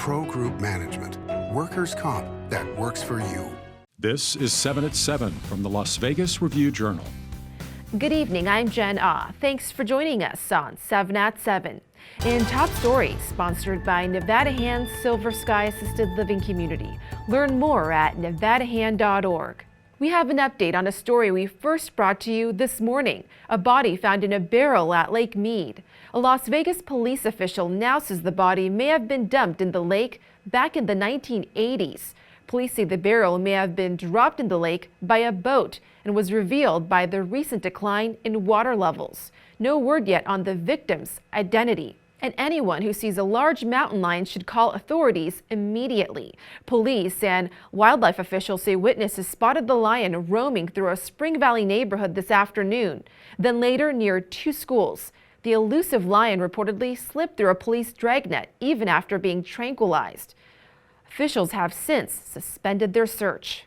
Pro Group Management. Workers' comp that works for you. This is 7 at 7 from the Las Vegas Review-Journal. Good evening, I'm Jen Ah. Thanks for joining us on 7 at 7. In Top Stories, sponsored by Nevada Hand's Silver Sky Assisted Living Community. Learn more at nevadahand.org. We have an update on a story we first brought to you this morning. A body found in a barrel at Lake Mead. A Las Vegas police official now says the body may have been dumped in the lake back in the 1980s. Police say the barrel may have been dropped in the lake by a boat and was revealed by the recent decline in water levels. No word yet on the victim's identity. And anyone who sees a large mountain lion should call authorities immediately. Police and wildlife officials say witnesses spotted the lion roaming through a Spring Valley neighborhood this afternoon, then later near two schools. The elusive lion reportedly slipped through a police dragnet even after being tranquilized. Officials have since suspended their search.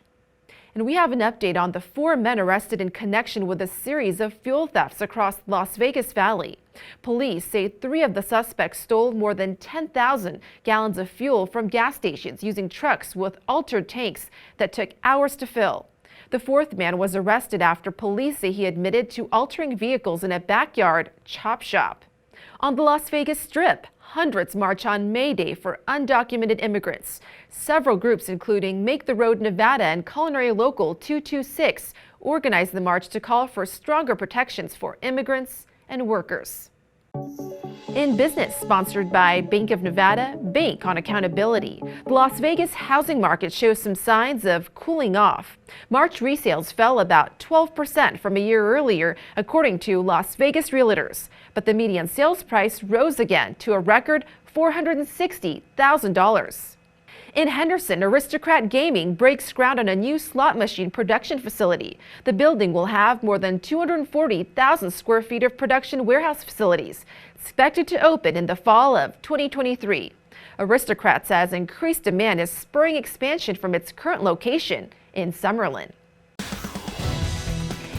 And we have an update on the 4 men arrested in connection with a series of fuel thefts across Las Vegas Valley. Police say 3 of the suspects stole more than 10,000 gallons of fuel from gas stations using trucks with altered tanks that took hours to fill. The 4th man was arrested after police say he admitted to altering vehicles in a backyard chop shop. On the Las Vegas Strip, hundreds march on May Day for undocumented immigrants. Several groups, including Make the Road Nevada and Culinary Local 226, organized the march to call for stronger protections for immigrants and workers. In business, sponsored by Bank of Nevada, Bank on Accountability. The Las Vegas housing market shows some signs of cooling off. March resales fell about 12% from a year earlier, according to Las Vegas realtors. But the median sales price rose again to a record $460,000. In Henderson, Aristocrat Gaming breaks ground on a new slot machine production facility. The building will have more than 240,000 square feet of production warehouse facilities, expected to open in the fall of 2023. Aristocrat says increased demand is spurring expansion from its current location in Summerlin.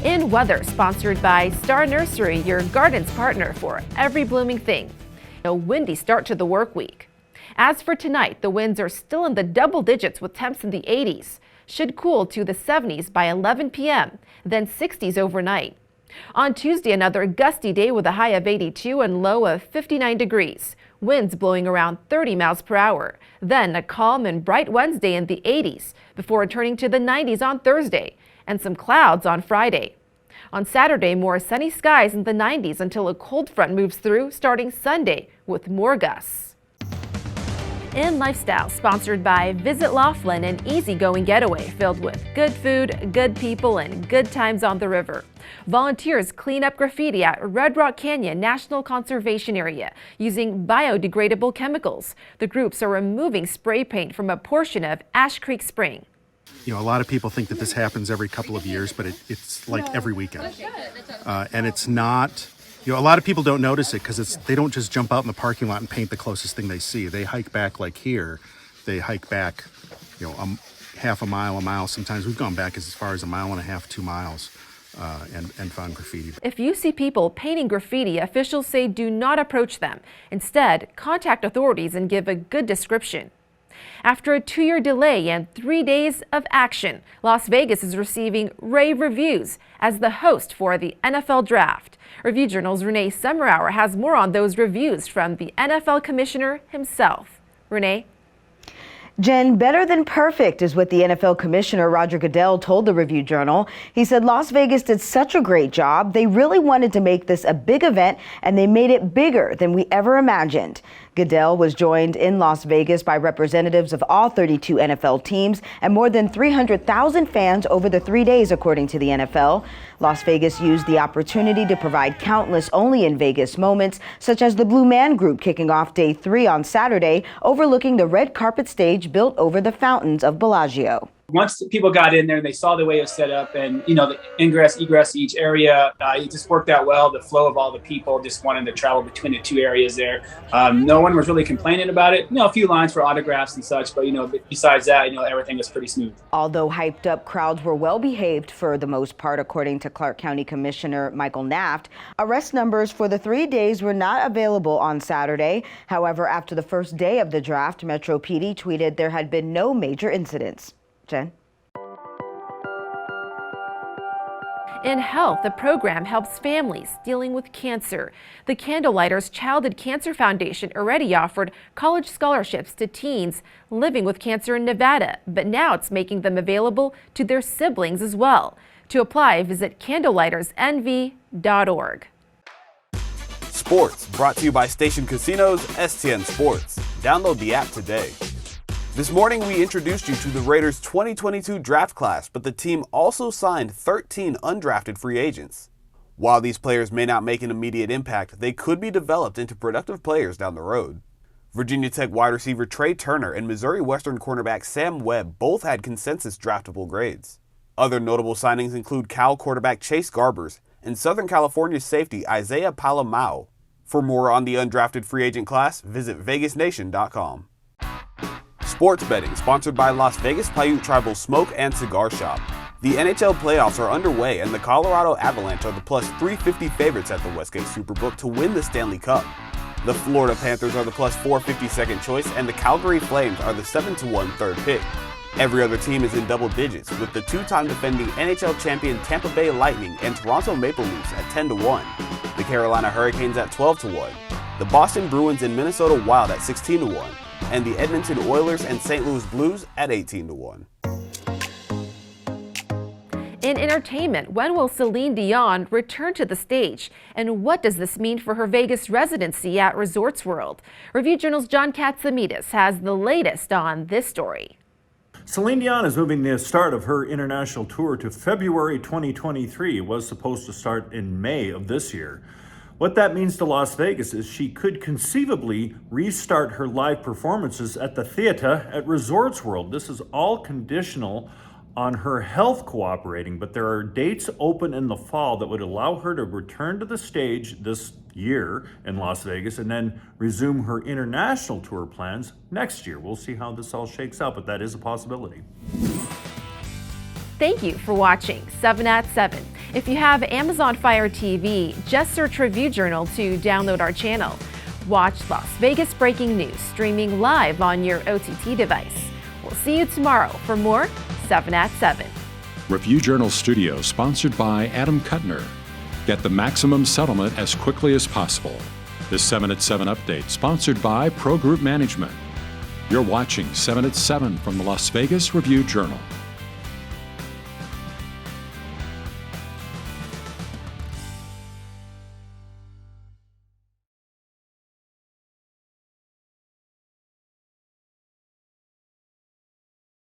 In weather, sponsored by Star Nursery, your garden's partner for every blooming thing. A windy start to the work week. As for tonight, the winds are still in the double digits with temps in the 80s. Should cool to the 70s by 11 p.m., then 60s overnight. On Tuesday, another gusty day with a high of 82 and low of 59 degrees. Winds blowing around 30 miles per hour. Then a calm and bright Wednesday in the 80s before returning to the 90s on Thursday and some clouds on Friday. On Saturday, more sunny skies in the 90s until a cold front moves through starting Sunday with more gusts. In lifestyle, sponsored by Visit Laughlin, an easygoing getaway filled with good food, good people, and good times on the river. Volunteers clean up graffiti at Red Rock Canyon National Conservation Area using biodegradable chemicals. The groups are removing spray paint from a portion of Ash Creek Spring. You know, a lot of people think that this happens every couple of years, but it's like every weekend. And it's not... You know, a lot of people don't notice it because they don't just jump out in the parking lot and paint the closest thing they see. They hike back like here. They hike back, you know, half a mile. Sometimes we've gone back as far as 1.5 miles, 2 miles and found graffiti. If you see people painting graffiti, officials say do not approach them. Instead, contact authorities and give a good description. After a 2-year delay and 3 days of action, Las Vegas is receiving rave reviews as the host for the NFL Draft. Review Journal's Renee Summerhour has more on those reviews from the NFL Commissioner himself. Renee? Jen, better than perfect is what the NFL Commissioner Roger Goodell told the Review Journal. He said Las Vegas did such a great job. They really wanted to make this a big event, and they made it bigger than we ever imagined. Goodell was joined in Las Vegas by representatives of all 32 NFL teams and more than 300,000 fans over the 3 days, according to the NFL. Las Vegas used the opportunity to provide countless only-in-Vegas moments, such as the Blue Man Group kicking off Day 3 on Saturday, overlooking the red carpet stage built over the fountains of Bellagio. Once people got in there and they saw the way it was set up and, the ingress, egress to each area, it just worked out well. The flow of all the people just wanting to travel between the two areas there. No one was really complaining about it. A few lines for autographs and such, but, besides that, everything was pretty smooth. Although hyped up, crowds were well behaved for the most part, according to Clark County Commissioner Michael Naft. Arrest numbers for the 3 days were not available on Saturday. However, after the first day of the draft, Metro PD tweeted there had been no major incidents. Jen? In health, the program helps families dealing with cancer. The Candlelighters Childhood Cancer Foundation already offered college scholarships to teens living with cancer in Nevada, but now it's making them available to their siblings as well. To apply, visit candlelightersnv.org. Sports, brought to you by Station Casinos, STN Sports. Download the app today. This morning, we introduced you to the Raiders' 2022 draft class, but the team also signed 13 undrafted free agents. While these players may not make an immediate impact, they could be developed into productive players down the road. Virginia Tech wide receiver Trey Turner and Missouri Western cornerback Sam Webb both had consensus draftable grades. Other notable signings include Cal quarterback Chase Garbers and Southern California safety Isaiah Palamau. For more on the undrafted free agent class, visit vegasnation.com. Sports betting, sponsored by Las Vegas Paiute Tribal Smoke and Cigar Shop. The NHL playoffs are underway and the Colorado Avalanche are the plus 350 favorites at the Westgate SuperBook to win the Stanley Cup. The Florida Panthers are the plus 450 second choice and the Calgary Flames are the 7-1 third pick. Every other team is in double digits, with the two-time defending NHL champion Tampa Bay Lightning and Toronto Maple Leafs at 10-1, the Carolina Hurricanes at 12-1, the Boston Bruins and Minnesota Wild at 16-1, and the Edmonton Oilers and St. Louis Blues at 18-1. In entertainment, when will Celine Dion return to the stage? And what does this mean for her Vegas residency at Resorts World? Review Journal's John Katsimitidis has the latest on this story. Celine Dion is moving the start of her international tour to February 2023. It was supposed to start in May of this year. What that means to Las Vegas is she could conceivably restart her live performances at the theater at Resorts World. This is all conditional on her health cooperating, but there are dates open in the fall that would allow her to return to the stage this year in Las Vegas and then resume her international tour plans next year. We'll see how this all shakes out, but that is a possibility. Thank you for watching 7 at 7. If you have Amazon Fire TV, just search Review Journal to download our channel. Watch Las Vegas breaking news streaming live on your OTT device. We'll see you tomorrow for more 7 at 7. Review Journal Studio, sponsored by Adam Kuttner. Get the maximum settlement as quickly as possible. This 7 at 7 update, sponsored by Pro Group Management. You're watching 7 at 7 from the Las Vegas Review Journal.